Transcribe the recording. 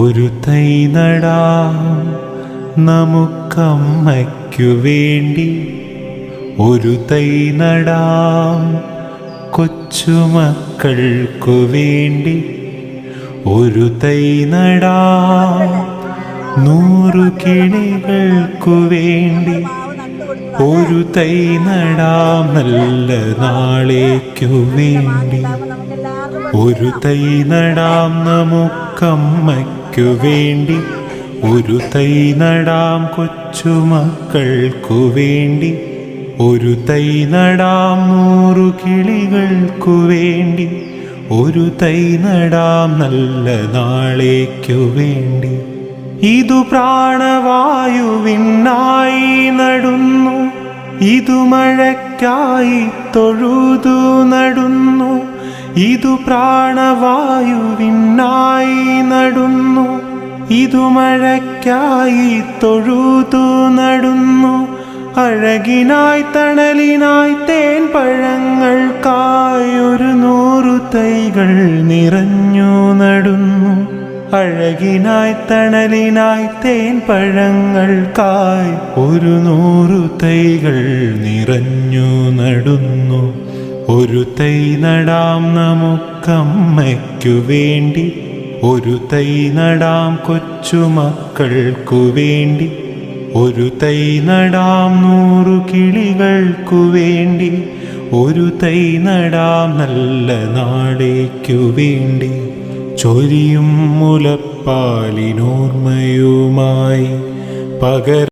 ഒരു തൈ നടാം നമുക്കമ്മയ്ക്കു വേണ്ടി, ഒരു തൈ നടാം കൊച്ചുമക്കൾക്കു വേണ്ടി, ഒരു തൈ നടാം 100 കിളികൾക്കു വേണ്ടി, ഒരു തൈ നടാം നല്ല നാളേക്കു വേണ്ടി, ഒരു തൈ നടാം നമുക്കമ്മയ്ക്കു വേണ്ടി, ഒരു തൈ നടാം കൊച്ചുമക്കൾക്കു വേണ്ടി, ഒരു തൈ നടാം 100 കിളികൾക്കു വേണ്ടി, ഒരു തൈ നടാം നല്ല നാളേക്കു വേണ്ടി. ഇതു പ്രാണവായുവിനായി നടുന്നു, ഇതു മഴയ്ക്കായി തൊഴുതു നടുന്നു, ഇതു പ്രാണവായുവിനായി നടുന്നു, ഇതു മഴയ്ക്കായി തൊഴുതു നടുന്നു. അഴകിനായി തണലിനായി തേൻ പഴങ്ങൾക്കായി 100 തൈകൾ നിറഞ്ഞു നടുന്നു. അഴകിനായി തണലിനായി തേൻ പഴങ്ങൾക്കായി 100 തൈകൾ നിറഞ്ഞു നടുന്നു. ഒരു തൈ നടാം നമുക്കമ്മയ്ക്കു വേണ്ടി, ഒരു തൈ നടാം കൊച്ചുമക്കൾക്കു വേണ്ടി, ഒരു തൈ നടാം 100 കിളികൾക്കു വേണ്ടി, ഒരു തൈ നടാം നല്ല നാളേക്കു വേണ്ടി. ചൊരിയും മുലപ്പാലിനോർമ്മയുമായി